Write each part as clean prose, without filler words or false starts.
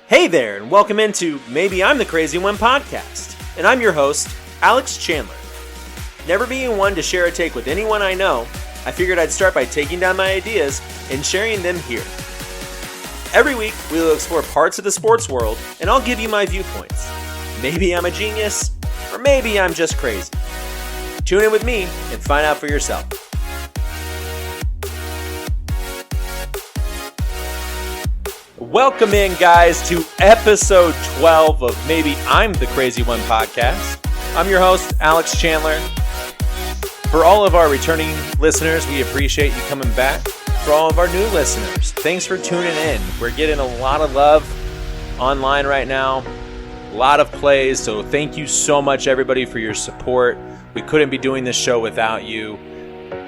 Hey there, and welcome into Maybe I'm the Crazy One podcast. And I'm your host, Alex Chandler. Never being one to share a take with anyone I know, I figured I'd start by taking down my ideas and sharing them here. Every week, we will explore parts of the sports world, and I'll give you my viewpoints. Maybe I'm a genius, or maybe I'm just crazy. Tune in with me and find out for yourself. Welcome in, guys, to episode 12 of Maybe I'm the Crazy One podcast. I'm your host, Alex Chandler. For all of our returning listeners, we appreciate you coming back. For all of our new listeners, thanks for tuning in. We're getting a lot of love online right now, a lot of plays, so thank you so much, everybody, for your support. We couldn't be doing this show without you.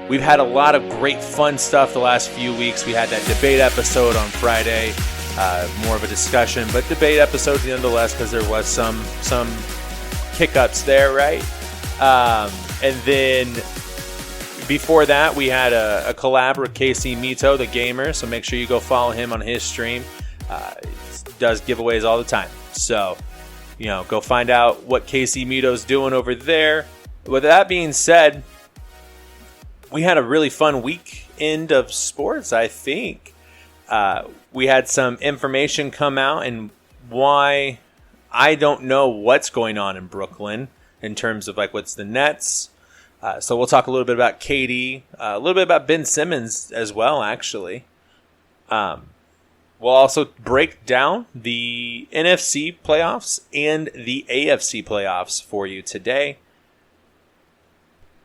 We've had a lot of great fun stuff the last few weeks. We had that debate episode on Friday. More of a discussion, but debate episode nonetheless, because there was some hiccups there, right? And then before that, we had a collab with Casey Mito, the gamer, so make sure you go follow him on his stream. He does giveaways all the time, so go find out what Casey Mito's doing over there. With that being said, we had a really fun weekend of sports, I think. We had some information come out and why I don't know what's going on in Brooklyn in terms of what's the Nets. So we'll talk a little bit about KD, a little bit about Ben Simmons as well, actually. We'll also break down the NFC playoffs and the AFC playoffs for you today.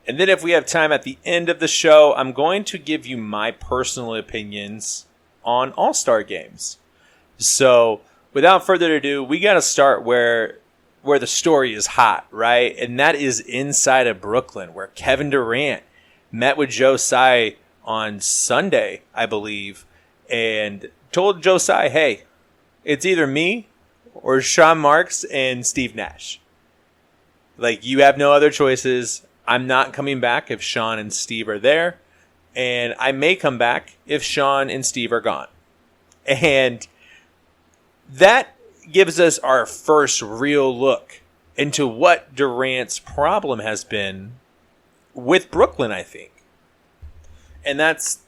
And then if we have time at the end of the show, I'm going to give you my personal opinions on All-Star games. So without further ado, we got to start where the story is hot, right? And that is inside of Brooklyn, where Kevin Durant met with Joe Tsai on Sunday, I believe, and told Joe Tsai, hey, it's either me or Sean Marks and Steve Nash. You have no other choices. I'm not coming back if Sean and Steve are there. And I may come back if Sean and Steve are gone. And that gives us our first real look into what Durant's problem has been with Brooklyn, I think. And that's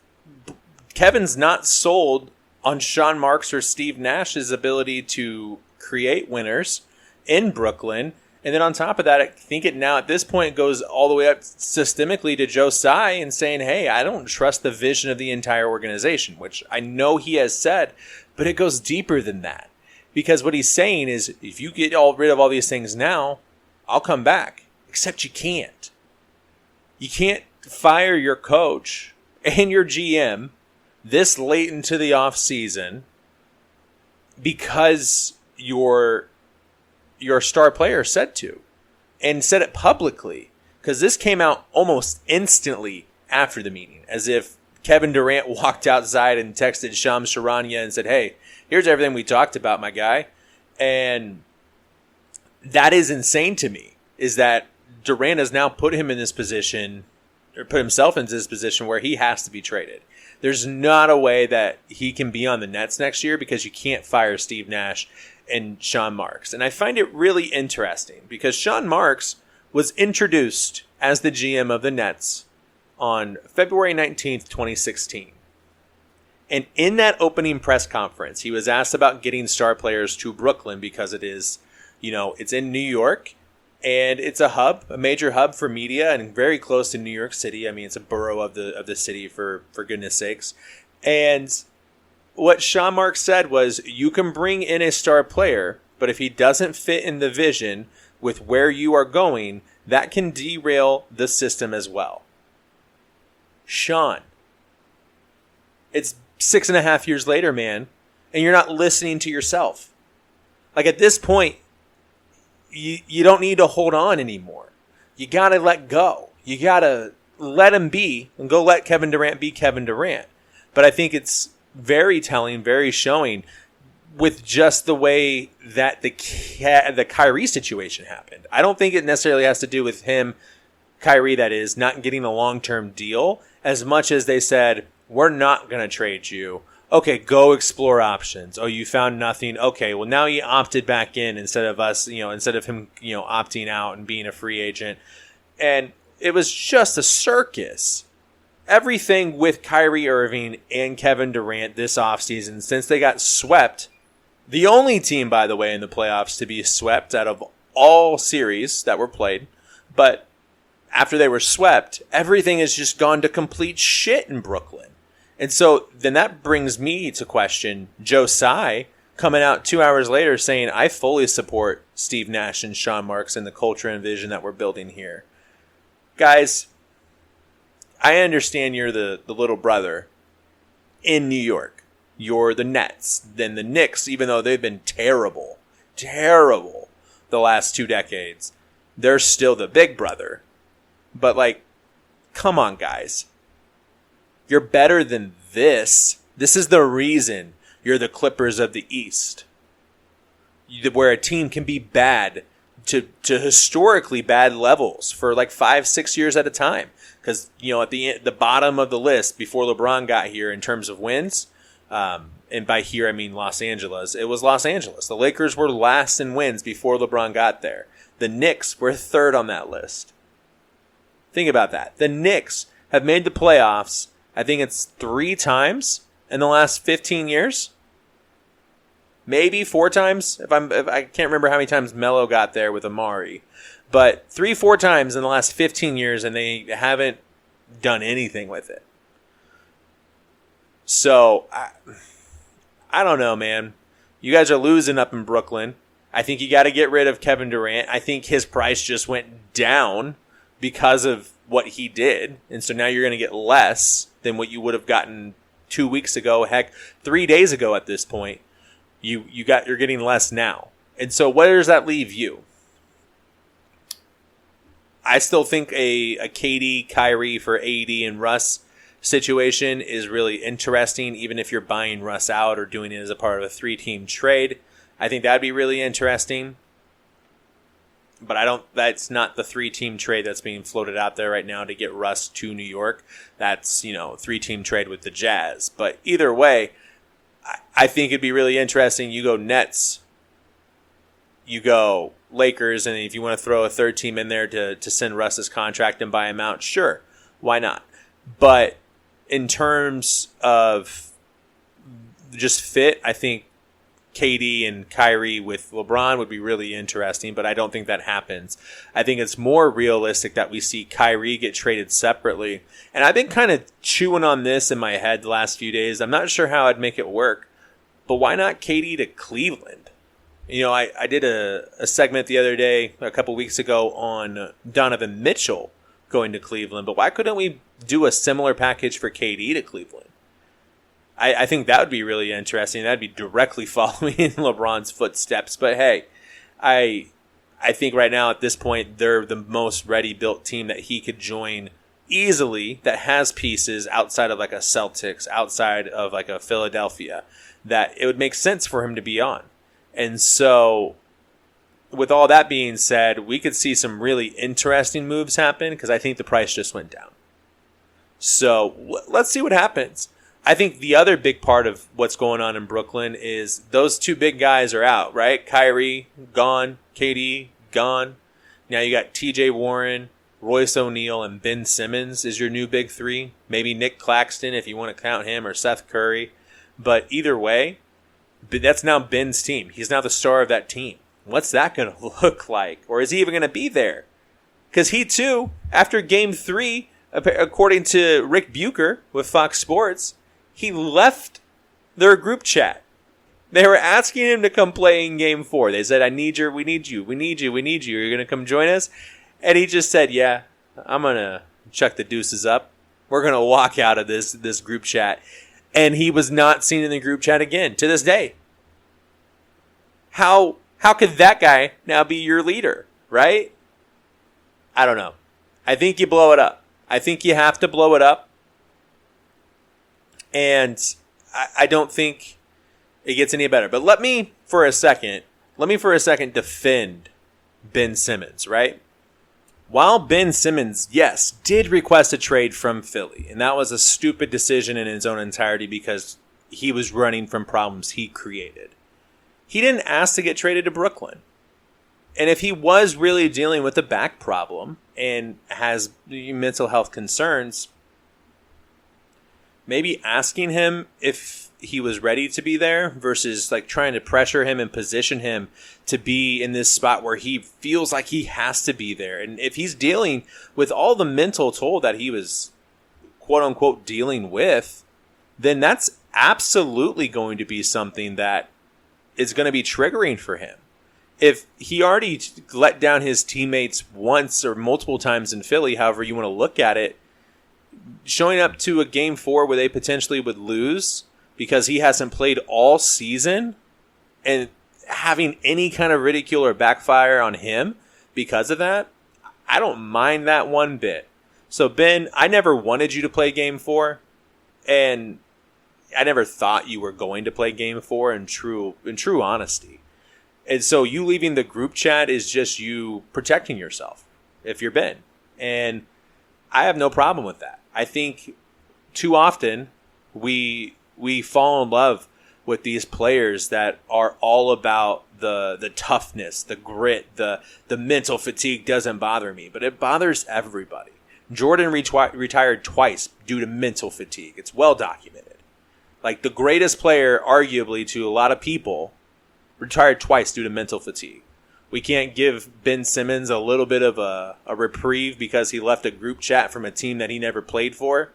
Kevin's not sold on Sean Marks or Steve Nash's ability to create winners in Brooklyn. And then on top of that, I think it now at this point goes all the way up systemically to Joe Tsai and saying, hey, I don't trust the vision of the entire organization, which I know he has said, but it goes deeper than that. Because what he's saying is, if you get rid of all these things now, I'll come back. Except you can't. You can't fire your coach and your GM this late into the offseason because your star player said to, and said it publicly, because this came out almost instantly after the meeting, as if Kevin Durant walked outside and texted Shams Charania and said, hey, here's everything we talked about, my guy. And that is insane to me, is that Durant has now put him in this position, or put himself in this position where he has to be traded. There's not a way that he can be on the Nets next year because you can't fire Steve Nash and Sean Marks. And I find it really interesting because Sean Marks was introduced as the GM of the Nets on February 19th, 2016. And in that opening press conference, he was asked about getting star players to Brooklyn because it is, it's in New York and it's a major hub for media and very close to New York City. I mean, it's a borough of the city for goodness sakes. And what Sean Marks said was, you can bring in a star player, but if he doesn't fit in the vision with where you are going, that can derail the system as well. Sean, it's 6.5 years later, man, and you're not listening to yourself. At this point, you don't need to hold on anymore. You got to let go. You got to let him be and go let Kevin Durant be Kevin Durant. But I think it's very telling, very showing with just the way that the Kyrie situation happened. I don't think it necessarily has to do with him, Kyrie, that is, not getting a long-term deal, as much as they said, we're not going to trade you. Okay, go explore options. Oh, you found nothing. Okay, well now he opted back in instead of him, opting out and being a free agent. And it was just a circus. Everything with Kyrie Irving and Kevin Durant this offseason, since they got swept, the only team, by the way, in the playoffs to be swept out of all series that were played, but after they were swept, everything has just gone to complete shit in Brooklyn. And so then that brings me to question Joe Tsai coming out 2 hours later saying, I fully support Steve Nash and Sean Marks and the culture and vision that we're building here. Guys, I understand you're the little brother in New York. You're the Nets. Then the Knicks, even though they've been terrible the last 2 decades, they're still the big brother. But, come on, guys. You're better than this. This is the reason you're the Clippers of the East. Where a team can be bad to historically bad levels for 5-6 years at a time. Because, at the bottom of the list before LeBron got here in terms of wins, and by here I mean Los Angeles, it was Los Angeles. The Lakers were last in wins before LeBron got there. The Knicks were third on that list. Think about that. The Knicks have made the playoffs, I think it's 3 times in the last 15 years. Maybe 4 times. If I can't remember how many times Melo got there with Amari. But 3-4 times in the last 15 years, and they haven't done anything with it. So, I don't know, man. You guys are losing up in Brooklyn. I think you got to get rid of Kevin Durant. I think his price just went down because of what he did. And so now you're going to get less than what you would have gotten 2 weeks ago. Heck, 3 days ago at this point. You're getting less now. And so where does that leave you? I still think a KD, Kyrie for AD and Russ situation is really interesting, even if you're buying Russ out or doing it as a part of a 3-team trade. I think that'd be really interesting. But that's not the 3-team trade that's being floated out there right now to get Russ to New York. That's, 3-team trade with the Jazz. But either way, I think it'd be really interesting. You go Nets, you go Lakers, and if you want to throw a third team in there to send Russ's contract and buy him out, sure, why not? But in terms of just fit, I think KD and Kyrie with LeBron would be really interesting, but I don't think that happens. I think it's more realistic that we see Kyrie get traded separately. And I've been kind of chewing on this in my head the last few days. I'm not sure how I'd make it work, but why not KD to Cleveland? I did a segment the other day, a couple weeks ago, on Donovan Mitchell going to Cleveland, but why couldn't we do a similar package for KD to Cleveland? I think that would be really interesting. That'd be directly following in LeBron's footsteps. But hey, I think right now at this point, they're the most ready-built team that he could join easily that has pieces outside of a Celtics, outside of a Philadelphia, that it would make sense for him to be on. And so with all that being said, we could see some really interesting moves happen because I think the price just went down. So let's see what happens. I think the other big part of what's going on in Brooklyn is those 2 big guys are out, right? Kyrie, gone. KD, gone. Now you got TJ Warren, Royce O'Neal, and Ben Simmons is your new big 3. Maybe Nick Claxton if you want to count him, or Seth Curry. But either way, that's now Ben's team. He's now the star of that team. What's that going to look like? Or is he even going to be there? Because he too, after Game 3, according to Rick Bucher with Fox Sports, he left their group chat. They were asking him to come play in Game 4. They said, we need you. You're going to come join us? And he just said, yeah, I'm going to chuck the deuces up. We're going to walk out of this group chat. And he was not seen in the group chat again to this day. How could that guy now be your leader, right? I don't know. I think you blow it up. I think you have to blow it up. And I don't think it gets any better. But let me for a second defend Ben Simmons, right? While Ben Simmons, yes, did request a trade from Philly, and that was a stupid decision in its own entirety because he was running from problems he created. He didn't ask to get traded to Brooklyn. And if he was really dealing with a back problem and has mental health concerns, maybe asking him if he was ready to be there versus like trying to pressure him and position him to be in this spot where he feels like he has to be there. And if he's dealing with all the mental toll that he was quote unquote dealing with, then that's absolutely going to be something that is going to be triggering for him. If he already let down his teammates once or multiple times in Philly, however you want to look at it, showing up to a game 4 where they potentially would lose because he hasn't played all season and having any kind of ridicule or backfire on him because of that, I don't mind that one bit. So Ben, I never wanted you to play game 4, and I never thought you were going to play game 4 in true honesty. And so you leaving the group chat is just you protecting yourself if you're Ben. And I have no problem with that. I think too often we fall in love with these players that are all about the toughness, the grit, the mental fatigue doesn't bother me, but it bothers everybody. Jordan retired twice due to mental fatigue. It's well documented. Like the greatest player, arguably to a lot of people, retired twice due to mental fatigue. We can't give Ben Simmons a little bit of a reprieve because he left a group chat from a team that he never played for.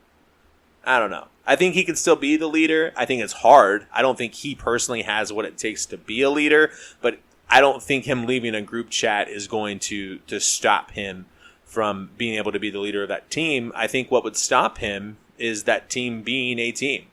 I don't know. I think he can still be the leader. I think it's hard. I don't think he personally has what it takes to be a leader, but I don't think him leaving a group chat is going to stop him from being able to be the leader of that team. I think what would stop him is that team being a team.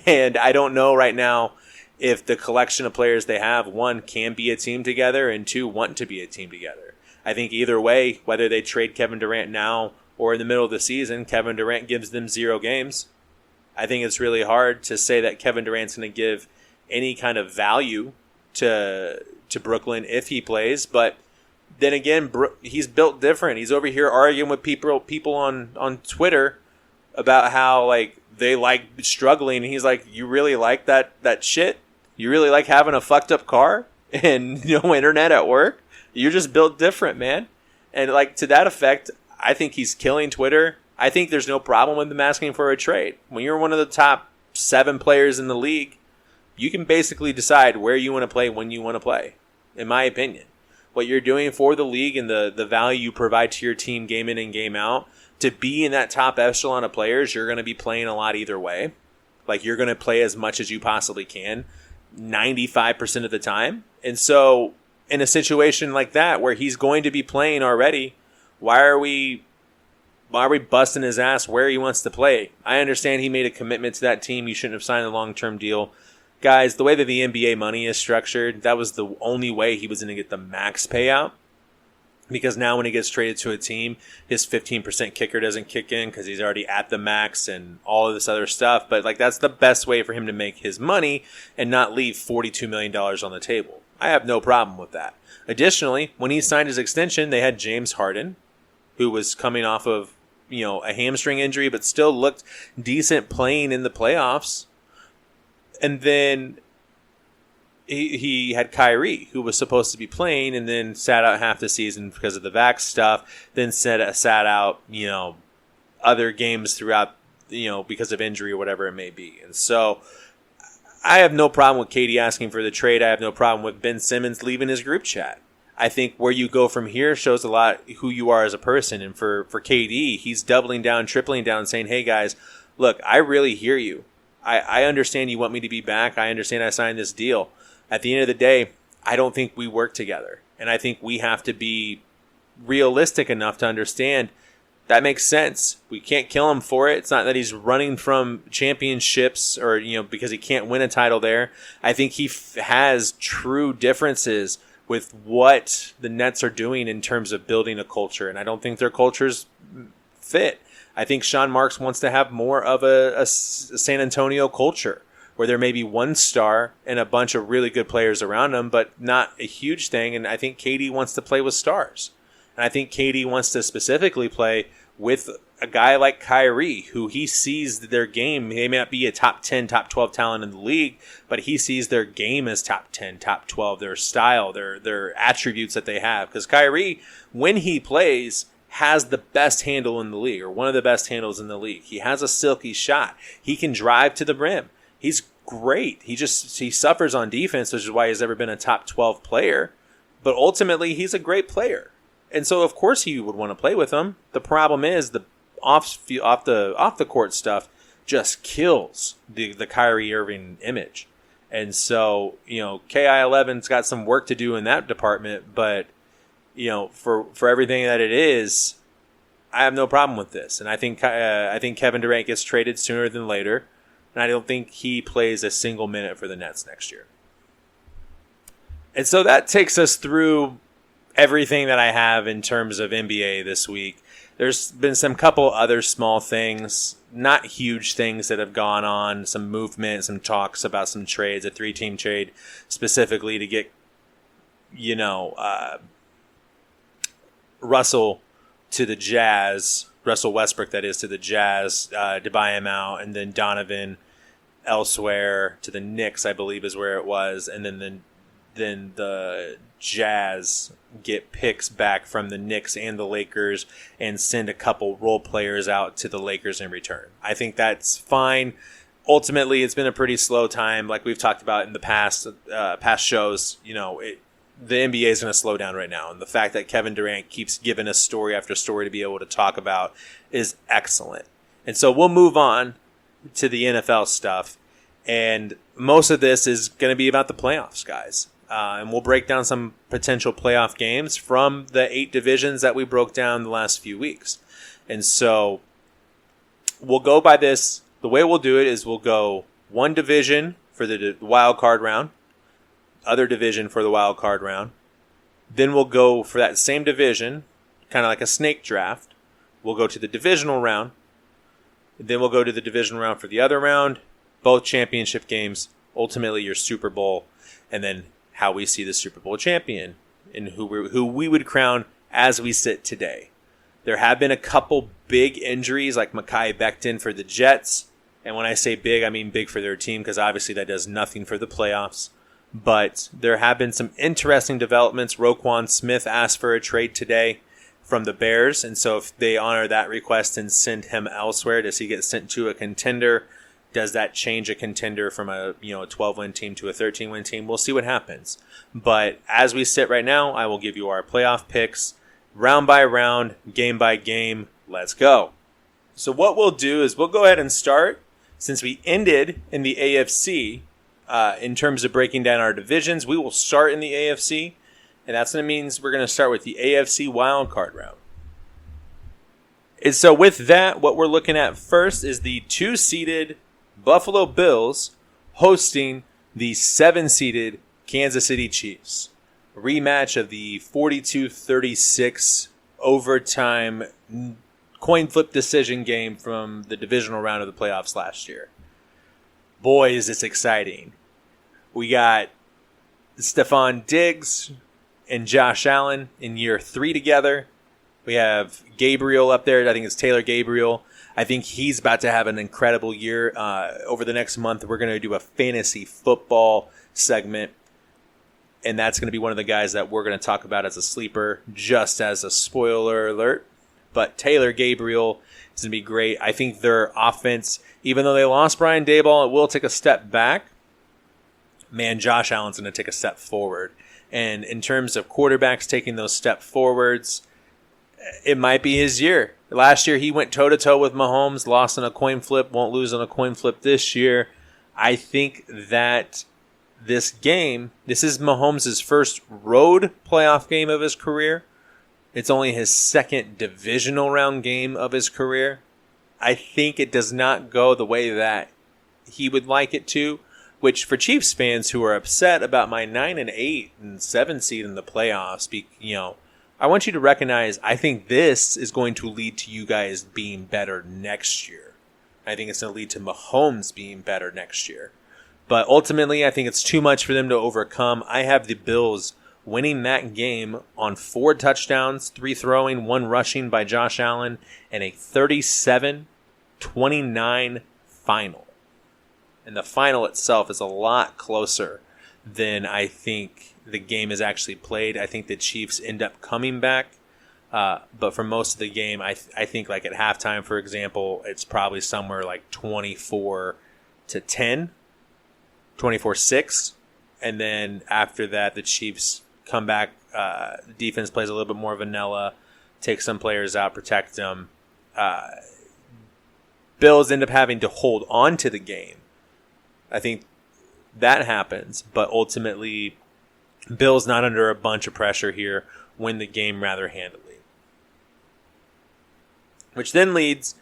And I don't know right now if the collection of players they have, one, can be a team together, and two, want to be a team together. I think either way, whether they trade Kevin Durant now or in the middle of the season, Kevin Durant gives them 0 games. I think it's really hard to say that Kevin Durant's going to give any kind of value to Brooklyn if he plays. But then again, he's built different. He's over here arguing with people on Twitter about how like they like struggling. And he's like, you really like that shit? You really like having a fucked up car and no internet at work? You're just built different, man. And like to that effect, I think he's killing Twitter. I think there's no problem with him asking for a trade. When you're one of the top 7 players in the league, you can basically decide where you want to play when you want to play, in my opinion. What you're doing for the league and the value you provide to your team game in and game out, to be in that top echelon of players, you're going to be playing a lot either way. Like you're going to play as much as you possibly can 95% of the time. And so in a situation like that where he's going to be playing already, why are we busting his ass where he wants to play? I understand he made a commitment to that team. You shouldn't have signed a long-term deal. Guys, the way that the NBA money is structured, that was the only way he was going to get the max payout. Because now when he gets traded to a team, his 15% kicker doesn't kick in because he's already at the max and all of this other stuff. But like that's the best way for him to make his money and not leave $42 million on the table. I have no problem with that. Additionally, when he signed his extension, they had James Harden, who was coming off of a hamstring injury, but still looked decent playing in the playoffs. And then he had Kyrie, who was supposed to be playing and then sat out half the season because of the vax stuff, then sat out, other games throughout, because of injury or whatever it may be. And so I have no problem with KD asking for the trade. I have no problem with Ben Simmons leaving his group chat. I think where you go from here shows a lot who you are as a person. And for KD, he's doubling down, tripling down, saying, hey, guys, look, I really hear you. I understand you want me to be back. I understand I signed this deal. At the end of the day, I don't think we work together. And I think we have to be realistic enough to understand that makes sense. We can't kill him for it. It's not that he's running from championships or, because he can't win a title there. I think he has true differences with what the Nets are doing in terms of building a culture. And I don't think their cultures fit. I think Sean Marks wants to have more of a San Antonio culture where there may be one star and a bunch of really good players around him, but not a huge thing. And I think KD wants to play with stars. And I think KD wants to specifically play with a guy like Kyrie, who he sees their game, they may not be a top 10, top 12 talent in the league, but he sees their game as top 10, top 12, their style, their attributes that they have. Because Kyrie, when he plays, has the best handle in the league, or one of the best handles in the league. He has a silky shot. He can drive to the rim. He's great. He suffers on defense, which is why he's never been a top 12 player. But ultimately, he's a great player. And so, of course, he would want to play with him. The problem is the off the court stuff just kills the Kyrie Irving image. And so, KI11's got some work to do in that department, but for everything that it is, I have no problem with this. And I think Kevin Durant gets traded sooner than later, and I don't think he plays a single minute for the Nets next year. And so that takes us through everything that I have in terms of NBA this week. There's been some couple other small things, not huge things that have gone on, some movement, some talks about some trades, a 3-team trade specifically to get, Russell to the Jazz, Russell Westbrook, that is, to the Jazz, to buy him out, and then Donovan elsewhere to the Knicks, I believe is where it was, and then the Jazz get picks back from the Knicks and the Lakers and send a couple role players out to the Lakers in return. I think that's fine. Ultimately, it's been a pretty slow time, like we've talked about in the past shows. The NBA is going to slow down right now, and the fact that Kevin Durant keeps giving us story after story to be able to talk about is excellent. And so we'll move on to the NFL stuff, and most of this is going to be about the playoffs, guys. And we'll break down some potential playoff games from the 8 divisions that we broke down the last few weeks. And so we'll go by this. The way we'll do it is we'll go one division for the wild card round, other division for the wild card round. Then we'll go for that same division, kind of like a snake draft. We'll go to the divisional round. Then we'll go to the divisional round for the other round, both championship games, ultimately your Super Bowl, and then how we see the Super Bowl champion and who we would crown as we sit today. There have been a couple big injuries like Mekhi Becton for the Jets. And when I say big, I mean big for their team, because obviously that does nothing for the playoffs. But there have been some interesting developments. Roquan Smith asked for a trade today from the Bears. And so if they honor that request and send him elsewhere, does he get sent to a contender? Does that change a contender from a 12-win team to a 13-win team? We'll see what happens. But as we sit right now, I will give you our playoff picks, round by round, game by game. Let's go. So what we'll do is we'll go ahead and start. Since we ended in the AFC, in terms of breaking down our divisions, we will start in the AFC. And that's what it means. We're going to start with the AFC wildcard round. And so with that, what we're looking at first is the 2-seeded Buffalo Bills hosting the 7-seeded Kansas City Chiefs. A rematch of the 42-36 overtime coin flip decision game from the divisional round of the playoffs last year. Boy, is this exciting. We got Stephon Diggs and Josh Allen in year 3 together. We have Gabriel up there. I think it's Taylor Gabriel. I think he's about to have an incredible year. Over the next month, we're going to do a fantasy football segment. And that's going to be one of the guys that we're going to talk about as a sleeper, just as a spoiler alert. But Taylor Gabriel is going to be great. I think their offense, even though they lost Brian Daboll, it will take a step back. Man, Josh Allen's going to take a step forward. And in terms of quarterbacks taking those step forwards, it might be his year. Last year, he went toe-to-toe with Mahomes, lost in a coin flip, won't lose in a coin flip this year. I think that this is Mahomes' first road playoff game of his career. It's only his second divisional round game of his career. I think it does not go the way that he would like it to, which for Chiefs fans who are upset about my 9 and 8 and 7 seed in the playoffs, I want you to recognize, I think this is going to lead to you guys being better next year. I think it's going to lead to Mahomes being better next year. But ultimately, I think it's too much for them to overcome. I have the Bills winning that game on 4 touchdowns, 3 throwing, 1 rushing by Josh Allen, and a 37-29 final. And the final itself is a lot closer than I think the game is actually played. I think the Chiefs end up coming back. But for most of the game, I think like at halftime, for example, it's probably somewhere like 24-10, 24-6. And then after that, the Chiefs come back. The defense plays a little bit more vanilla, takes some players out, protect them. Bills end up having to hold on to the game. I think that happens, but ultimately, Bills not under a bunch of pressure here, win the game rather handily. Which then leads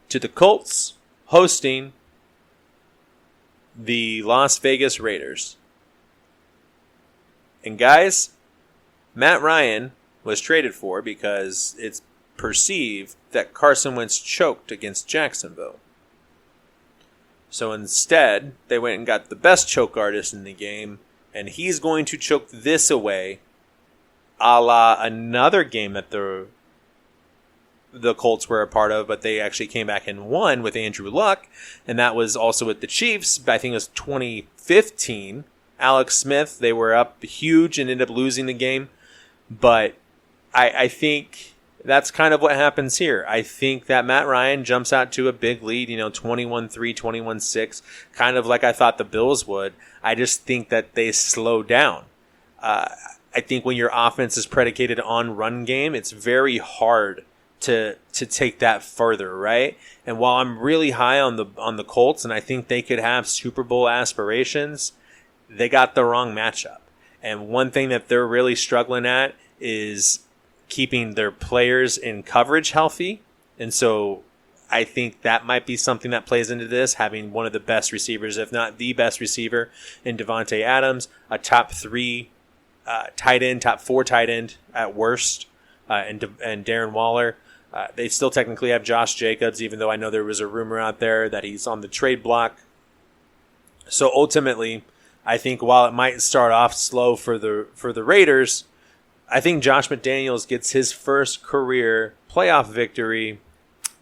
to the Colts hosting the Las Vegas Raiders. And guys, Matt Ryan was traded for because it's perceived that Carson Wentz choked against Jacksonville. So instead, they went and got the best choke artist in the game, and he's going to choke this away, a la another game that the Colts were a part of, but they actually came back and won with Andrew Luck, and that was also with the Chiefs. I think it was 2015. Alex Smith, they were up huge and ended up losing the game, but I think that's kind of what happens here. I think that Matt Ryan jumps out to a big lead, 21-3, 21-6, kind of like I thought the Bills would. I just think that they slow down. I think when your offense is predicated on run game, it's very hard to take that further, right? And while I'm really high on the Colts, and I think they could have Super Bowl aspirations, they got the wrong matchup. And one thing that they're really struggling at is keeping their players in coverage healthy. And so I think that might be something that plays into this, having one of the best receivers, if not the best receiver, in Devontae Adams, a top 3 tight end, top 4 tight end at worst, and Darren Waller. They still technically have Josh Jacobs, even though I know there was a rumor out there that he's on the trade block. So ultimately, I think while it might start off slow for the Raiders, I think Josh McDaniels gets his first career playoff victory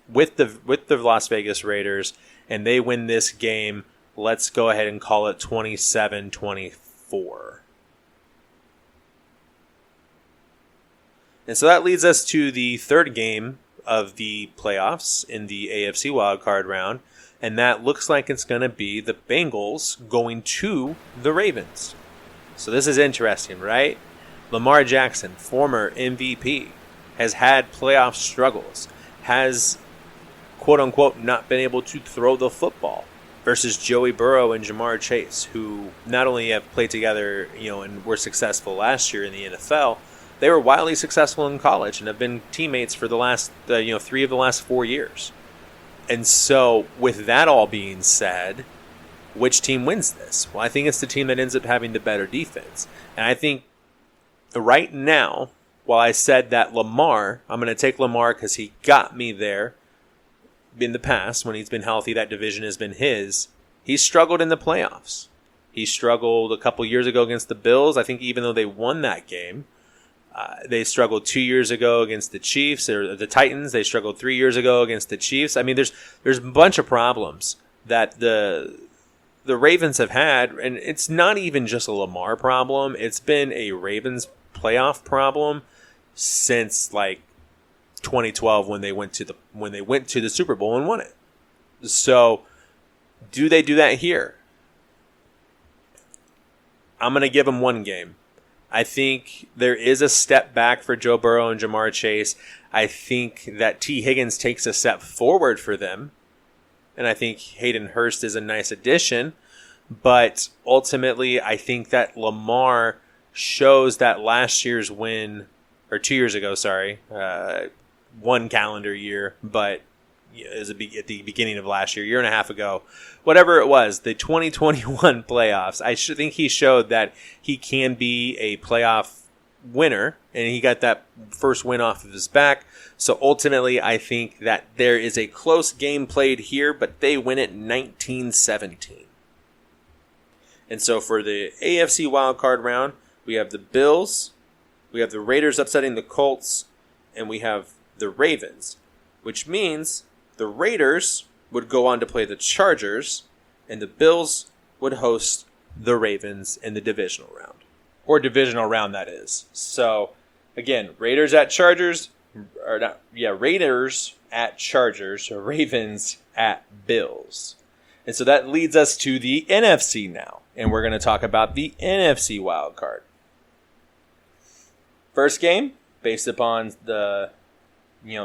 with the Las Vegas Raiders, and they win this game. Let's go ahead and call it 27-24. And so that leads us to the third game of the playoffs in the AFC wildcard round, and that looks like it's going to be the Bengals going to the Ravens. So this is interesting, right? Lamar Jackson, former MVP, has had playoff struggles, has, quote-unquote, not been able to throw the football, versus Joey Burrow and Jamar Chase, who not only have played together, and were successful last year in the NFL, they were wildly successful in college and have been teammates for the last, 3 of the last 4 years. And so, with that all being said, which team wins this? Well, I think it's the team that ends up having the better defense. And I think right now, while I said that Lamar, I'm going to take Lamar because he got me there in the past when he's been healthy, that division has been his. He's struggled in the playoffs. He struggled a couple years ago against the Bills. I think even though they won that game, they struggled 2 years ago against the Chiefs or the Titans. They struggled 3 years ago against the Chiefs. I mean, there's a bunch of problems that the Ravens have had, and it's not even just a Lamar problem. It's been a Ravens playoff problem since like 2012 when they went to the Super Bowl and won it. So, do they do that here? I'm going to give them one game. I think there is a step back for Joe Burrow and Jamar Chase. I think that T. Higgins takes a step forward for them. And I think Hayden Hurst is a nice addition. But ultimately, I think that Lamar shows that last year's win, or 2 years ago, one calendar year, but it was at the beginning of last year and a half ago, whatever it was, the 2021 playoffs, I think he showed that he can be a playoff winner, and he got that first win off of his back. So ultimately, I think that there is a close game played here, but they win it 19-17. And so for the AFC wildcard round, we have the Bills, we have the Raiders upsetting the Colts, and we have the Ravens, which means the Raiders would go on to play the Chargers, and the Bills would host the Ravens in the divisional round. Or divisional round, that is. So, again, Raiders at Chargers, Raiders at Chargers, or Ravens at Bills. And so that leads us to the NFC now. And we're going to talk about the NFC wildcard. First game, based upon the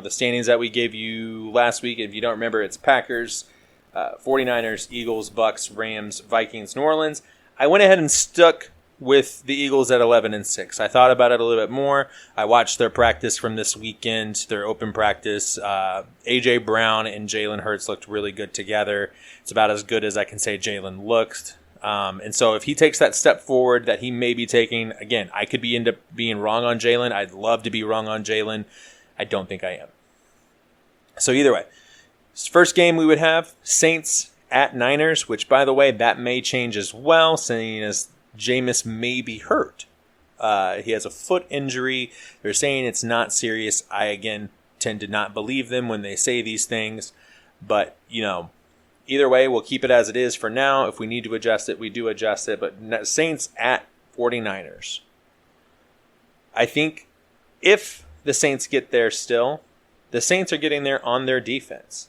standings that we gave you last week. If you don't remember, it's Packers, 49ers, Eagles, Bucks, Rams, Vikings, New Orleans. I went ahead and stuck with the Eagles at 11-6. I thought about it a little bit more. I watched their practice from this weekend, their open practice. A.J. Brown and Jalen Hurts looked really good together. It's about as good as I can say Jalen looked. And so if he takes that step forward that he may be taking, again, I could end up being wrong on Jalen. I'd love to be wrong on Jalen. I don't think I am. So either way, first game we would have Saints at Niners, which, by the way, that may change as well, seeing as Jameis may be hurt. He has a foot injury. They're saying it's not serious. I, again, tend to not believe them when they say these things. But, either way, we'll keep it as it is for now. If we need to adjust it, we do adjust it. But Saints at 49ers. I think if the Saints get there still, the Saints are getting there on their defense.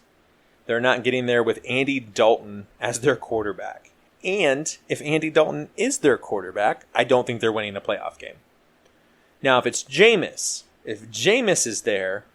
They're not getting there with Andy Dalton as their quarterback. And if Andy Dalton is their quarterback, I don't think they're winning a playoff game. Now, if Jameis is there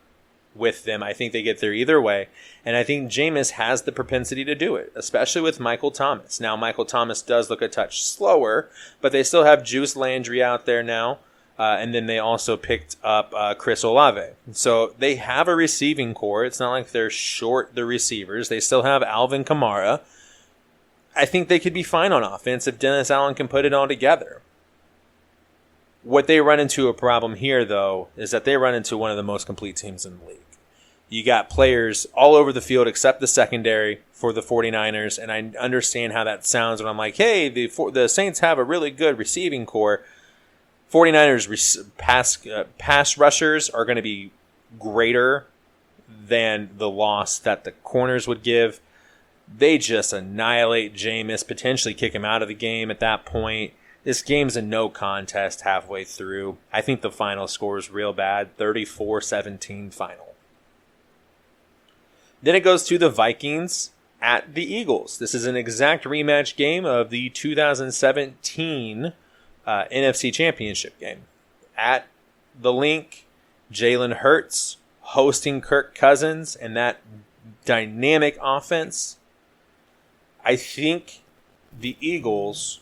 with them, I think they get there either way. And I think Jameis has the propensity to do it, especially with Michael Thomas. Now, Michael Thomas does look a touch slower, but they still have Juice Landry out there now. And then they also picked up Chris Olave. So they have a receiving core. It's not like they're short the receivers. They still have Alvin Kamara. I think they could be fine on offense if Dennis Allen can put it all together. What they run into a problem here, though, is that they run into one of the most complete teams in the league. You got players all over the field except the secondary for the 49ers, and I understand how that sounds when I'm like, hey, the Saints have a really good receiving core. 49ers pass rushers are going to be greater than the loss that the corners would give. They just annihilate Jameis, potentially kick him out of the game at that point. This game's a no contest halfway through. I think the final score is real bad, 34-17 final. Then it goes to the Vikings at the Eagles. This is an exact rematch game of the 2017 NFC Championship game. At the Link, Jalen Hurts hosting Kirk Cousins and that dynamic offense. I think the Eagles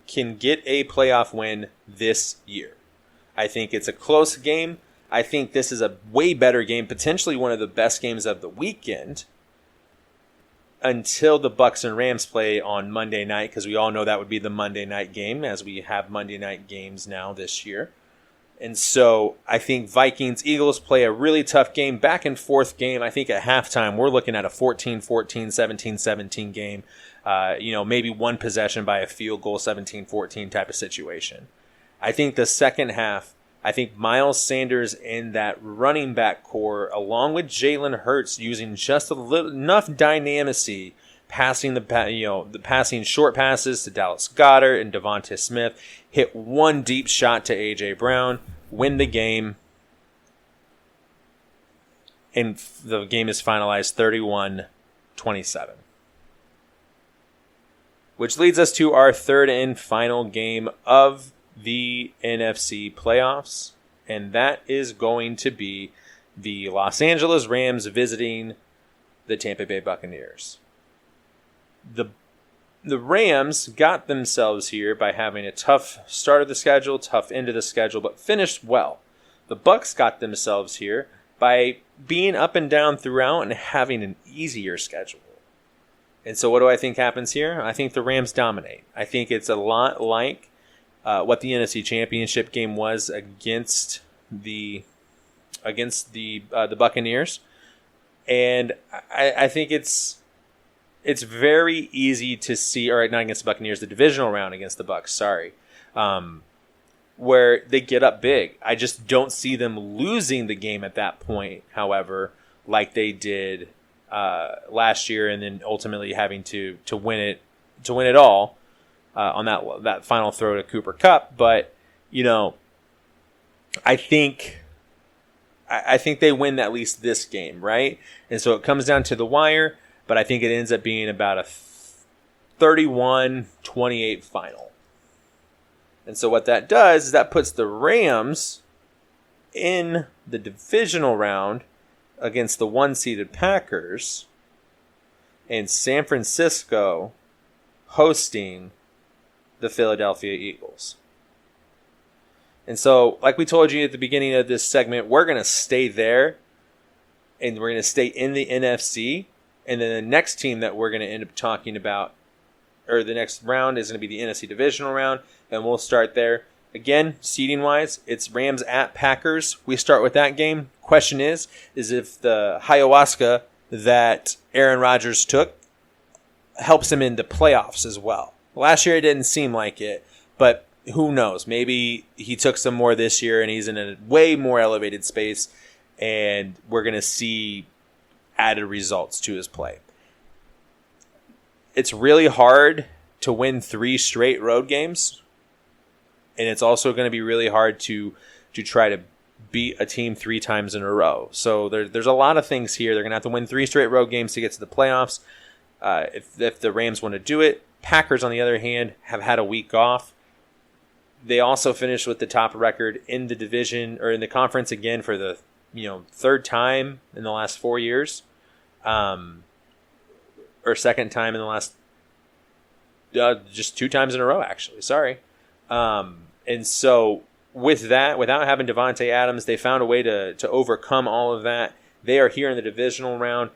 can get a playoff win this year. I think it's a close game. I think this is a way better game, potentially one of the best games of the weekend, until the Bucks and Rams play on Monday night, because we all know that would be the Monday night game, as we have Monday night games now this year. And so I think Vikings-Eagles play a really tough game, back and forth game. I think at halftime we're looking at a 14-14, 17-17 game. Maybe one possession by a field goal, 17-14 type of situation. I think the second half, I think Miles Sanders and that running back core, along with Jalen Hurts, using just enough dynamacy, passing passing short passes to Dallas Goedert and Devonta Smith, hit one deep shot to A.J. Brown, win the game, and the game is finalized 31-27. Which leads us to our third and final game of the NFC playoffs, and that is going to be the Los Angeles Rams visiting the Tampa Bay Buccaneers. The Rams got themselves here by having a tough start of the schedule, tough end of the schedule, but finished well. The Bucs got themselves here by being up and down throughout and having an easier schedule. And so what do I think happens here? I think the Rams dominate. I think it's a lot like what the NFC Championship game was against the Buccaneers. And I think it's very easy to see, or not against the Buccaneers, the divisional round against the Bucs, sorry. where they get up big. I just don't see them losing the game at that point, however, like they did last year, and then ultimately having to win it all on that final throw to Cooper Kupp. But I think they win at least this game, right? And so it comes down to the wire, but I think it ends up being about a 31-28 final. And so what that does is that puts the Rams in the divisional round against the 1-seeded Packers, and San Francisco hosting the Philadelphia Eagles. And so, like we told you at the beginning of this segment, we're going to stay there, and we're going to stay in the NFC. And then the next team that we're going to end up talking about, or the next round, is going to be the NFC divisional round, and we'll start there. Again, seeding-wise, it's Rams at Packers. We start with that game. Question is if the ayahuasca that Aaron Rodgers took helps him into playoffs as well. Last year it didn't seem like it, but who knows? Maybe he took some more this year and he's in a way more elevated space, and we're going to see added results to his play. It's really hard to win 3 straight road games, and it's also going to be really hard to try to beat a team 3 times in a row. So there's a lot of things here. They're going to have to win 3 straight road games to get to the playoffs if the Rams want to do it. Packers, on the other hand, have had a week off. They also finished with the top record in the division, or in the conference again, for the 3rd time in the last 4 years, or 2nd time in the last just 2 times in a row, actually. Sorry. And so with that, without having Devontae Adams, they found a way to overcome all of that. They are here in the divisional round.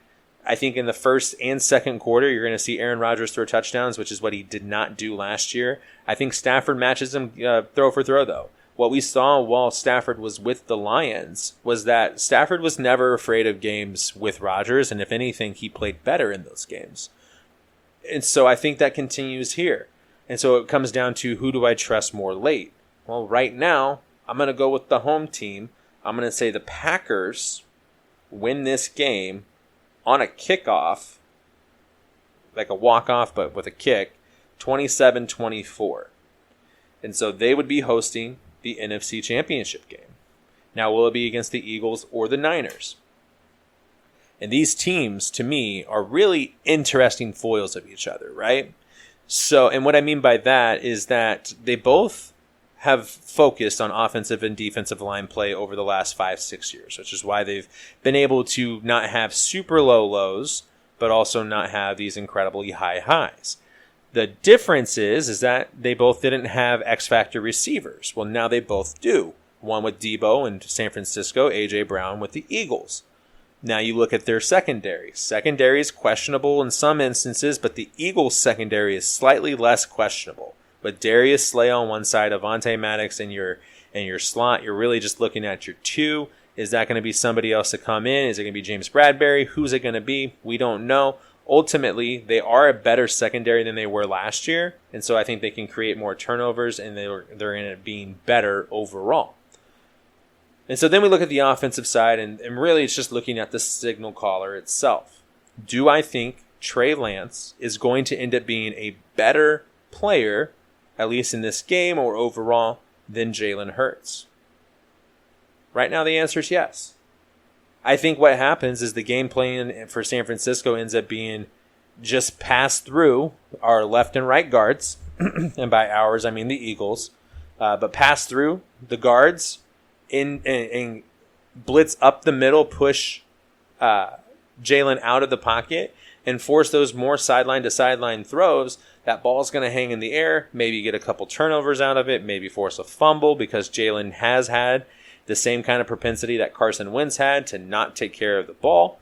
I think in the first and second quarter, you're going to see Aaron Rodgers throw touchdowns, which is what he did not do last year. I think Stafford matches him throw for throw, though. What we saw while Stafford was with the Lions was that Stafford was never afraid of games with Rodgers, and if anything, he played better in those games. And so I think that continues here. And so it comes down to, who do I trust more late? Well, right now, I'm going to go with the home team. I'm going to say the Packers win this game on a kickoff, like a walk-off, but with a kick, 27-24. And so they would be hosting the NFC Championship game. Now, will it be against the Eagles or the Niners? And these teams, to me, are really interesting foils of each other, right? So, and what I mean by that is that they both have focused on offensive and defensive line play over the last 5-6 years, which is why they've been able to not have super low lows, but also not have these incredibly high highs. The difference is that they both didn't have X-Factor receivers. Well, now they both do. One with Debo in San Francisco, A.J. Brown with the Eagles. Now you look at their secondary. Secondary is questionable in some instances, but the Eagles' secondary is slightly less questionable. But Darius Slay on one side, Avonte Maddox in your slot, you're really just looking at your 2. Is that going to be somebody else to come in? Is it going to be James Bradbury? Who's it going to be? We don't know. Ultimately, they are a better secondary than they were last year, and so I think they can create more turnovers, and they're going to being better overall. And so then we look at the offensive side, and really it's just looking at the signal caller itself. Do I think Trey Lance is going to end up being a better player, at least in this game or overall, than Jalen Hurts? Right now the answer is yes. I think what happens is the game plan for San Francisco ends up being just pass through our left and right guards, and by ours I mean the Eagles, but pass through the guards and blitz up the middle, push Jalen out of the pocket, and force those more sideline to sideline throws. That ball's going to hang in the air, maybe get a couple turnovers out of it, maybe force a fumble, because Jalen has had the same kind of propensity that Carson Wentz had to not take care of the ball.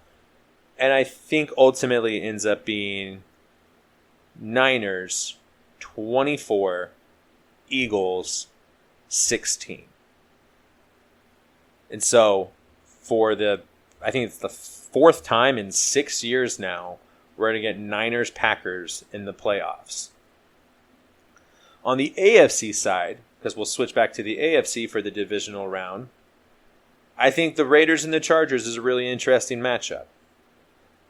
And I think ultimately ends up being Niners 24, Eagles 16. And so I think it's the 4th time in 6 years now, we're going to get Niners-Packers in the playoffs. On the AFC side, because we'll switch back to the AFC for the divisional round. I think the Raiders and the Chargers is a really interesting matchup.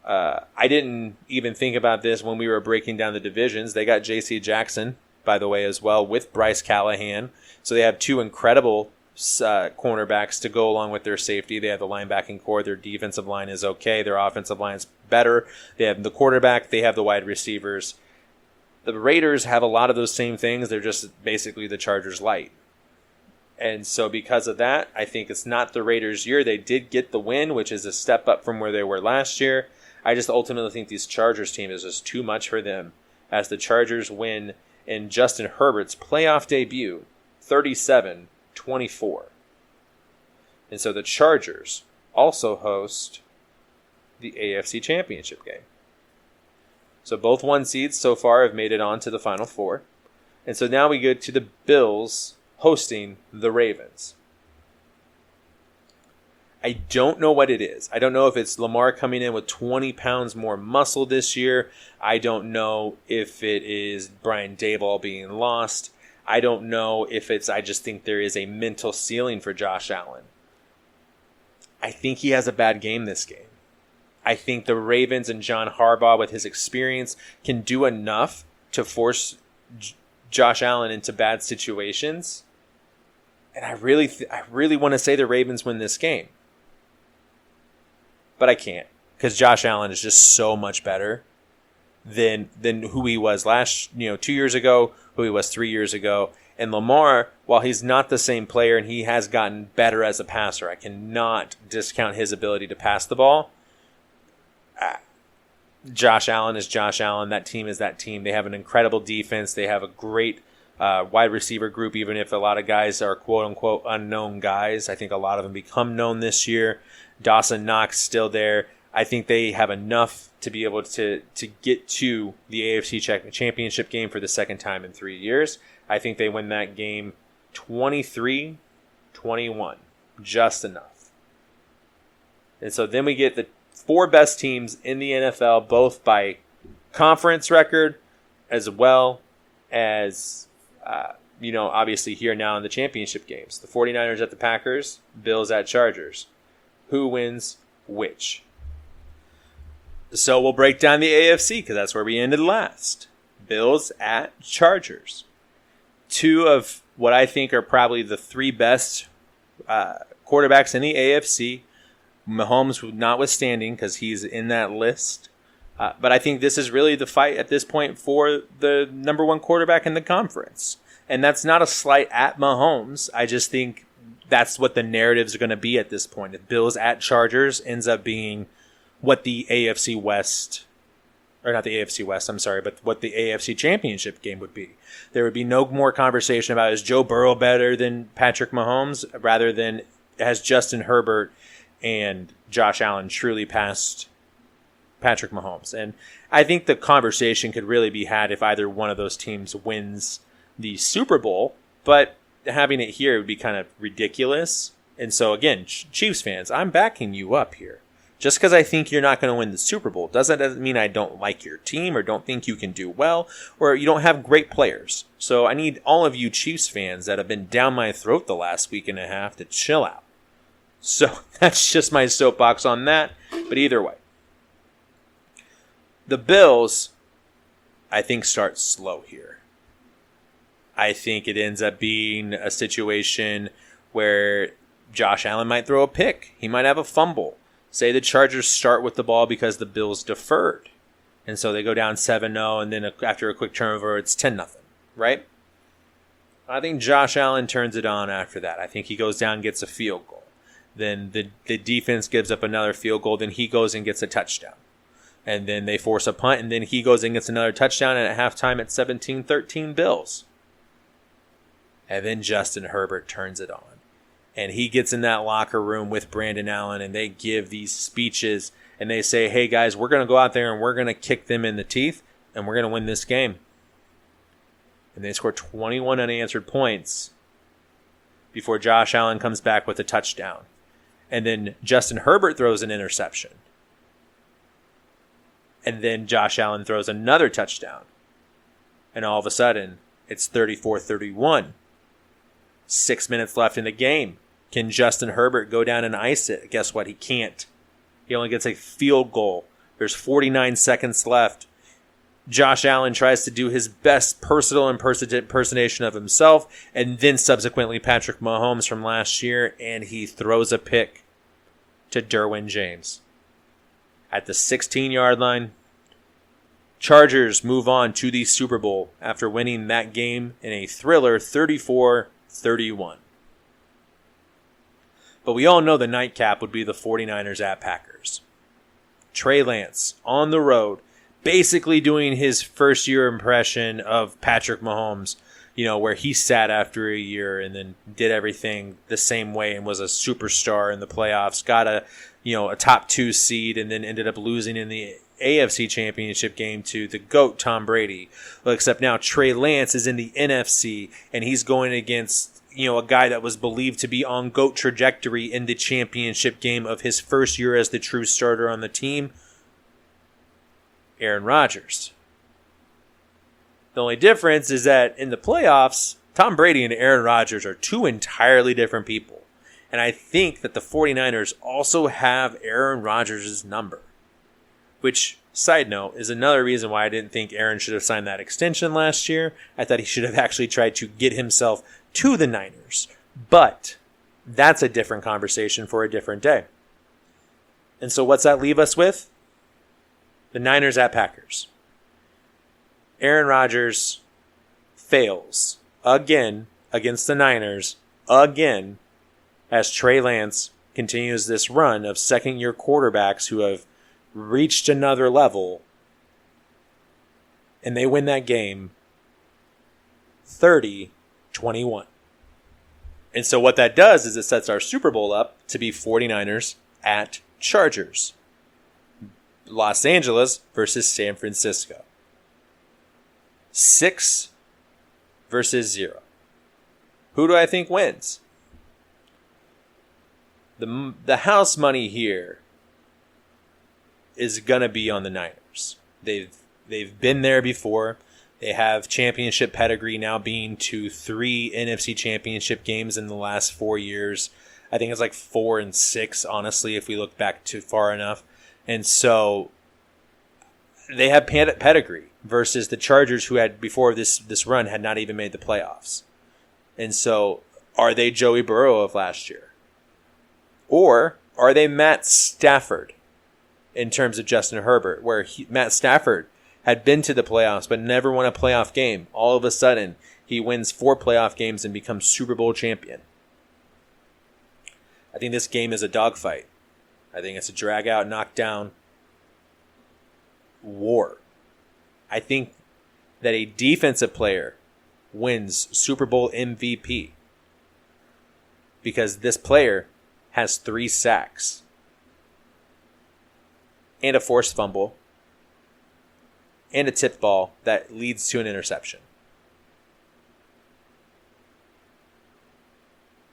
I didn't even think about this when we were breaking down the divisions. They got J.C. Jackson, by the way, as well, with Bryce Callahan. So they have two incredible cornerbacks to go along with their safety. They have the linebacking core. Their defensive line is okay. Their offensive line is better. They have the quarterback. They have the wide receivers. The Raiders have a lot of those same things. They're just basically the Chargers light. And so because of that, I think it's not the Raiders' year. They did get the win, which is a step up from where they were last year. I just ultimately think this Chargers team is just too much for them, as the Chargers win in Justin Herbert's playoff debut, 37-24. And so the Chargers also host the AFC Championship game. So both 1 seeds so far have made it on to the Final Four. And so now we go to the Bills hosting the Ravens. I don't know what it is. I don't know if it's Lamar coming in with 20 pounds more muscle this year. I don't know if it is Brian Daboll being lost. I don't know if it's, I just think there is a mental ceiling for Josh Allen. I think he has a bad game this game. I think the Ravens and John Harbaugh, with his experience, can do enough to force Josh Allen into bad situations. And I really want to say the Ravens win this game. But I can't, because Josh Allen is just so much better than who he was 2 years ago, who he was 3 years ago. And Lamar, while he's not the same player and he has gotten better as a passer, I cannot discount his ability to pass the ball. Josh Allen is Josh Allen. That team is that team. They have an incredible defense. They have a great wide receiver group, even if a lot of guys are quote-unquote unknown guys. I think a lot of them become known this year. Dawson Knox still there. I think they have enough to be able to get to the AFC Championship game for the second time in 3 years. I think they win that game 23-21. Just enough. And so then we get the 4 best teams in the NFL, both by conference record as well as, obviously here now in the championship games. The 49ers at the Packers, Bills at Chargers. Who wins which? So we'll break down the AFC because that's where we ended last. Bills at Chargers. 2 of what I think are probably the 3 best quarterbacks in the AFC. Mahomes notwithstanding, because he's in that list. But I think this is really the fight at this point for the number 1 quarterback in the conference. And that's not a slight at Mahomes. I just think that's what the narratives are going to be at this point. If Bills at Chargers ends up being what the AFC West, or not the AFC West, I'm sorry, but what the AFC Championship game would be. There would be no more conversation about, is Joe Burrow better than Patrick Mahomes, rather than has Justin Herbert and Josh Allen truly passed Patrick Mahomes. And I think the conversation could really be had if either one of those teams wins the Super Bowl, but having it here would be kind of ridiculous. And so again, Chiefs fans, I'm backing you up here. Just because I think you're not going to win the Super Bowl doesn't mean I don't like your team or don't think you can do well or you don't have great players. So I need all of you Chiefs fans that have been down my throat the last week and a half to chill out. So that's just my soapbox on that. But either way, the Bills, I think, start slow here. I think it ends up being a situation where Josh Allen might throw a pick. He might have a fumble. Say the Chargers start with the ball because the Bills deferred. And so they go down 7-0, and then after a quick turnover, it's 10-0, right? I think Josh Allen turns it on after that. I think he goes down and gets a field goal. Then the defense gives up another field goal. Then he goes and gets a touchdown. And then they force a punt, and then he goes and gets another touchdown, and at halftime it's 17-13 Bills. And then Justin Herbert turns it on. And he gets in that locker room with Brandon Allen, and they give these speeches, and they say, hey, guys, we're going to go out there, and we're going to kick them in the teeth, and we're going to win this game. And they score 21 unanswered points before Josh Allen comes back with a touchdown. And then Justin Herbert throws an interception. And then Josh Allen throws another touchdown. And all of a sudden, it's 34-31. 6 minutes left in the game. Can Justin Herbert go down and ice it? Guess what? He can't. He only gets a field goal. There's 49 seconds left. Josh Allen tries to do his best personal impersonation of himself, and then subsequently Patrick Mahomes from last year, and he throws a pick to Derwin James. At the 16-yard line, Chargers move on to the Super Bowl after winning that game in a thriller 34-31. But we all know the nightcap would be the 49ers at Packers. Trey Lance on the road, basically doing his first year impression of Patrick Mahomes, where he sat after a year and then did everything the same way and was a superstar in the playoffs, got a top 2 seed, and then ended up losing in the AFC Championship game to the GOAT Tom Brady. Well, except now Trey Lance is in the NFC, and he's going against a guy that was believed to be on GOAT trajectory in the championship game of his first year as the true starter on the team, Aaron Rodgers. The only difference is that in the playoffs, Tom Brady and Aaron Rodgers are two entirely different people. And I think that the 49ers also have Aaron Rodgers' number. Which, side note, is another reason why I didn't think Aaron should have signed that extension last year. I thought he should have actually tried to get himself to the Niners. But that's a different conversation for a different day. And so what's that leave us with? The Niners at Packers. Aaron Rodgers fails again against the Niners again as Trey Lance continues this run of second-year quarterbacks who have reached another level, and they win that game 30-21. And so what that does is it sets our Super Bowl up to be 49ers at Chargers. Los Angeles versus San Francisco. 6 versus 0. Who do I think wins? The house money here is going to be on the Niners. They've been there before. They have championship pedigree now, being to 3 NFC championship games in the last 4 years. I think it's like 4 and 6, honestly, if we look back too far enough. And so they have pedigree versus the Chargers, who had before this run had not even made the playoffs. And so are they Joey Burrow of last year? Or are they Matt Stafford in terms of Justin Herbert, where Matt Stafford had been to the playoffs but never won a playoff game? All of a sudden, he wins 4 playoff games and becomes Super Bowl champion. I think this game is a dogfight. I think it's a drag-out, knockdown war. I think that a defensive player wins Super Bowl MVP because this player has 3 sacks and a forced fumble and a tipped ball that leads to an interception.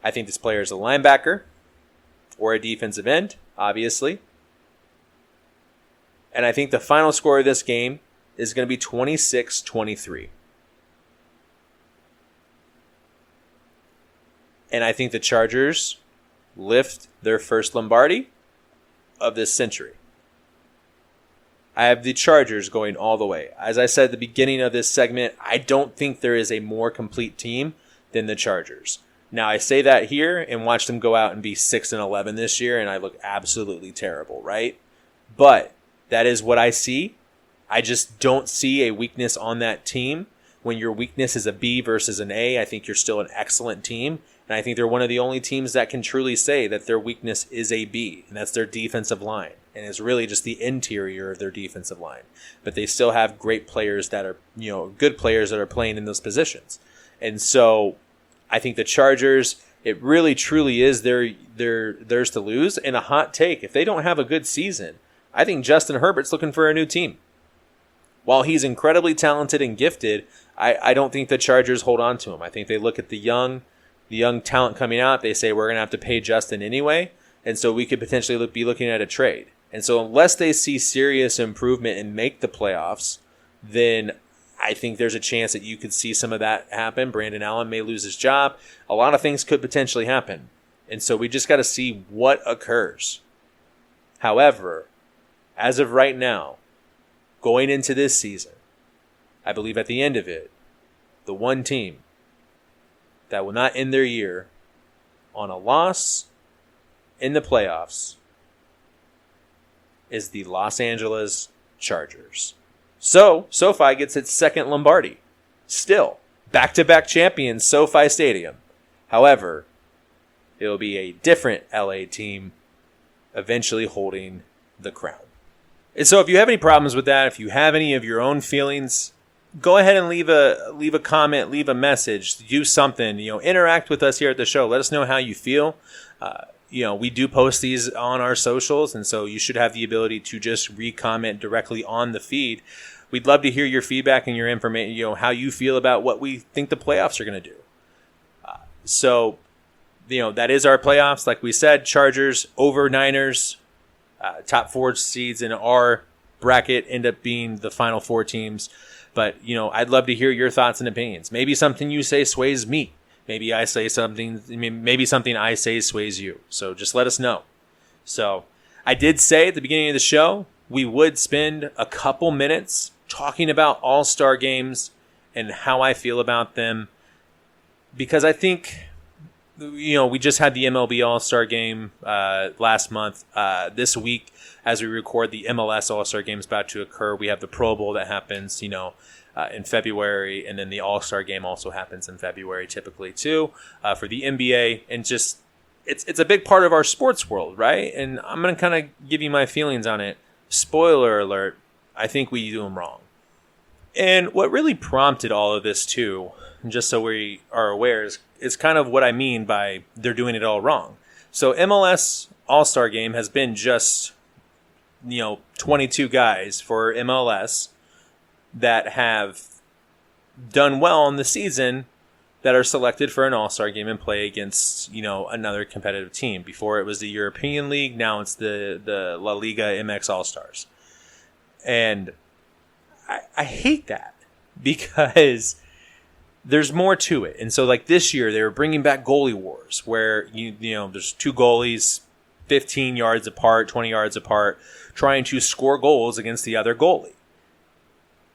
I think this player is a linebacker or a defensive end, obviously. And I think the final score of this game is going to be 26-23. And I think the Chargers lift their first Lomardi of this century. I have the Chargers going all the way. As I said at the beginning of this segment, I don't think there is a more complete team than the Chargers. Now, I say that here and watch them go out and be 6-11 this year, and I look absolutely terrible, right? But that is what I see. I just don't see a weakness on that team. When your weakness is a B versus an A, I think you're still an excellent team. And I think they're one of the only teams that can truly say that their weakness is a B, and that's their defensive line. And it's really just the interior of their defensive line. But they still have great players that are, good players that are playing in those positions. And so I think the Chargers, it really truly is theirs to lose. And a hot take, if they don't have a good season, I think Justin Herbert's looking for a new team. While he's incredibly talented and gifted, I don't think the Chargers hold on to him. I think they look at the young talent coming out. They say, we're going to have to pay Justin anyway. And so we could potentially be looking at a trade. And so unless they see serious improvement and make the playoffs, then I think there's a chance that you could see some of that happen. Brandon Allen may lose his job. A lot of things could potentially happen. And so we just got to see what occurs. However, as of right now, going into this season, I believe at the end of it, the one team that will not end their year on a loss in the playoffs is the Los Angeles Chargers. So, SoFi gets its second Lombardi. Still, back-to-back champions, SoFi Stadium. However, it will be a different LA team eventually holding the crown. And so if you have any problems with that, if you have any of your own feelings, go ahead and leave a comment, leave a message, do something, interact with us here at the show. Let us know how you feel. We do post these on our socials, and so you should have the ability to just re-comment directly on the feed. We'd love to hear your feedback and your information, how you feel about what we think the playoffs are going to do. That is our playoffs. Like we said, Chargers over Niners, top 4 seeds in our bracket end up being the final 4 teams. But, I'd love to hear your thoughts and opinions. Maybe something you say sways me. Maybe I say something, maybe something I say sways you. So just let us know. So I did say at the beginning of the show, we would spend a couple minutes talking about all-star games and how I feel about them. Because I think, we just had the MLB All-Star Game last month. This week, as we record, the MLS All-Star Game is about to occur. We have the Pro Bowl that happens, in February, and then the All-Star Game also happens in February typically too, for the NBA. And just, it's a big part of our sports world, right? And I'm going to kind of give you my feelings on it. Spoiler alert, I think we do them wrong. And what really prompted all of this too, just so we are aware, is kind of what I mean by they're doing it all wrong. So MLS All-Star Game has been just, 22 guys for MLS that have done well in the season that are selected for an All-Star Game and play against, another competitive team. Before it was the European League, now it's the La Liga MX All-Stars. And I hate that because there's more to it. And so like this year, they were bringing back goalie wars where, there's 2 goalies 15 yards apart, 20 yards apart, trying to score goals against the other goalie.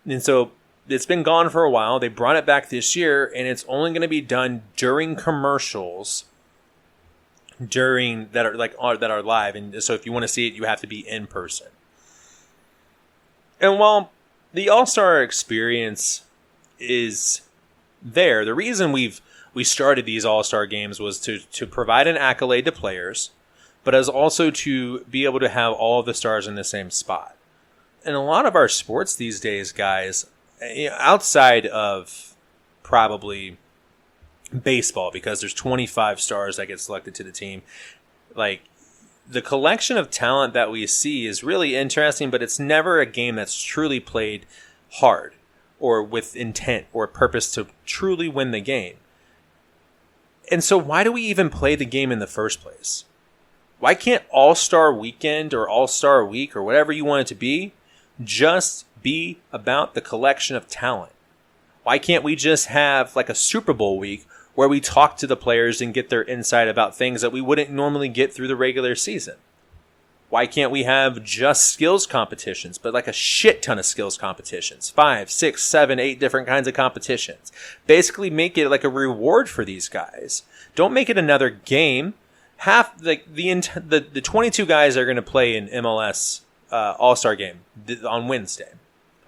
And so it's been gone for a while. They brought it back this year, and it's only going to be done during commercials that are live. And so if you want to see it, you have to be in person. And while the All-Star experience is there, the reason we started these All-Star games was to provide an accolade to players, but as also to be able to have all of the stars in the same spot. In a lot of our sports these days, guys, outside of probably baseball, because there's 25 stars that get selected to the team, like the collection of talent that we see is really interesting, but it's never a game that's truly played hard or with intent or purpose to truly win the game. And so why do we even play the game in the first place? Why can't All-Star Weekend or All-Star Week or whatever you want it to be just be about the collection of talent? Why can't we just have like a Super Bowl week where we talk to the players and get their insight about things that we wouldn't normally get through the regular season? Why can't we have just skills competitions, but like a shit ton of skills competitions? 5, 6, 7, 8 different kinds of competitions. Basically make it like a reward for these guys. Don't make it another game. Half the 22 guys that are going to play in MLS All-Star Game on Wednesday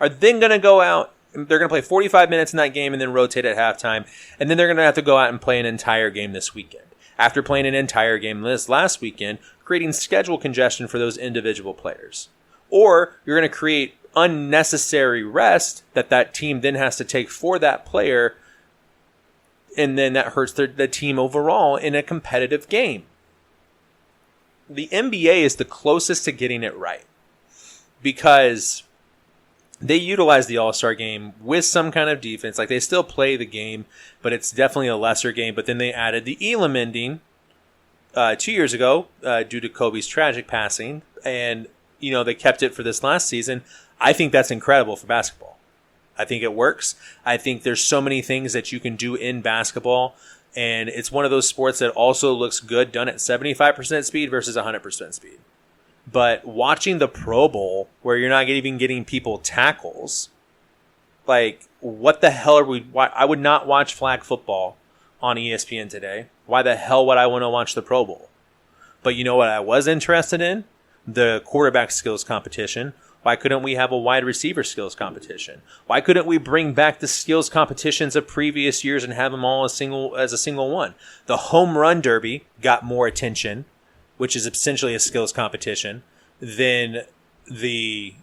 are then going to go out. They're going to play 45 minutes in that game and then rotate at halftime. And then they're going to have to go out and play an entire game this weekend. After playing an entire game this last weekend, creating schedule congestion for those individual players. Or you're going to create unnecessary rest that team then has to take for that player. And then that hurts the team overall in a competitive game. The NBA is the closest to getting it right because they utilize the All-Star game with some kind of defense. Like they still play the game, but it's definitely a lesser game. But then they added the Elam ending 2 years ago due to Kobe's tragic passing. And, they kept it for this last season. I think that's incredible for basketball. I think it works. I think there's so many things that you can do in basketball, and it's one of those sports that also looks good done at 75% speed versus 100% speed. But watching the Pro Bowl, where you're not even getting people tackles, like, what the hell are we... I would not watch flag football on ESPN today. Why the hell would I want to watch the Pro Bowl? But you know what I was interested in? The quarterback skills competition. Why couldn't we have a wide receiver skills competition? Why couldn't we bring back the skills competitions of previous years and have them all as a single one? The home run derby got more attention, which is essentially a skills competition, than the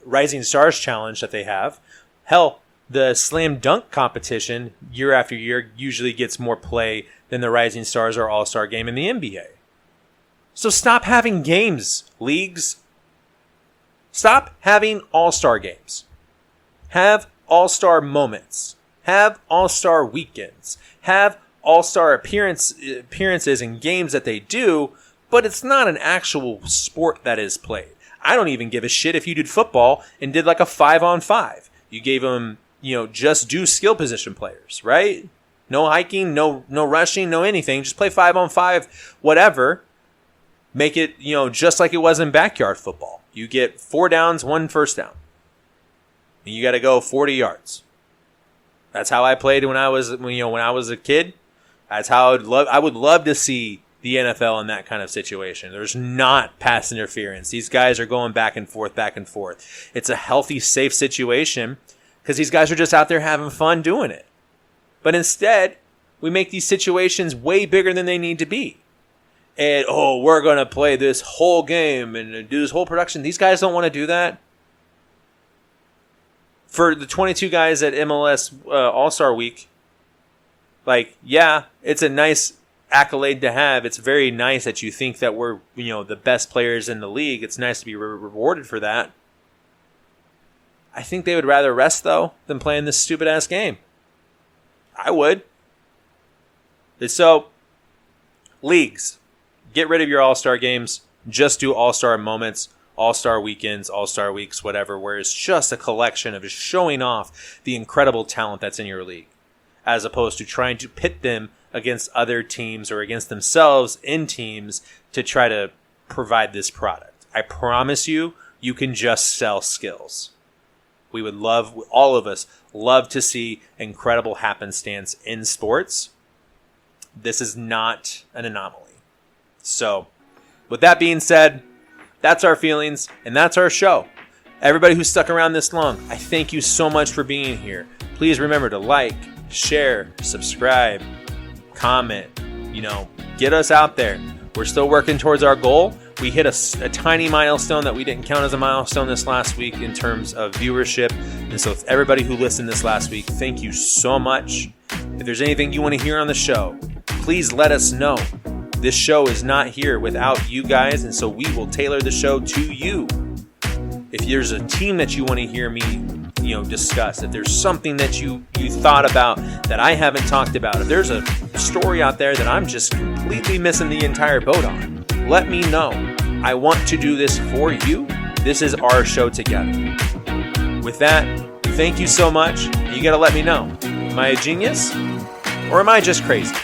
Rising Stars Challenge that they have. Hell, the slam dunk competition year after year usually gets more play than the Rising Stars or All-Star Game in the NBA. So stop having games, leagues. Stop having all-star games. Have all-star moments. Have all-star weekends. Have all-star appearances and games that they do, but it's not an actual sport that is played. I don't even give a shit if you did football and did like a 5-on-5. You gave them, just do skill position players, right? No hiking, no rushing, no anything. Just play 5-on-5, whatever. Make it, just like it was in backyard football. You get 4 downs, 1 first down. And you got to go 40 yards. That's how I played when I was a kid. That's how I would love to see the NFL in that kind of situation. There's not pass interference. These guys are going back and forth, back and forth. It's a healthy, safe situation because these guys are just out there having fun doing it. But instead, we make these situations way bigger than they need to be. And, we're going to play this whole game and do this whole production. These guys don't want to do that. For the 22 guys at MLS All-Star Week, it's a nice accolade to have. It's very nice that you think that we're, the best players in the league. It's nice to be rewarded for that. I think they would rather rest, though, than playing this stupid-ass game. I would. So, leagues. Get rid of your all-star games. Just do all-star moments, all-star weekends, all-star weeks, whatever, where it's just a collection of just showing off the incredible talent that's in your league, as opposed to trying to pit them against other teams or against themselves in teams to try to provide this product. I promise you, you can just sell skills. We would all of us love to see incredible happenstance in sports. This is not an anomaly. So, with that being said, that's our feelings, and that's our show. Everybody who stuck around this long, I thank you so much for being here. Please remember to like, share, subscribe, comment, get us out there. We're still working towards our goal. We hit a tiny milestone that we didn't count as a milestone this last week in terms of viewership. And so everybody who listened this last week, thank you so much. If there's anything you want to hear on the show, please let us know. This show is not here without you guys, and so we will tailor the show to you. If there's a team that you want to hear me, discuss, if there's something that you thought about that I haven't talked about, if there's a story out there that I'm just completely missing the entire boat on, let me know. I want to do this for you. This is our show together. With that, thank you so much. You got to let me know. Am I a genius? Or am I just crazy?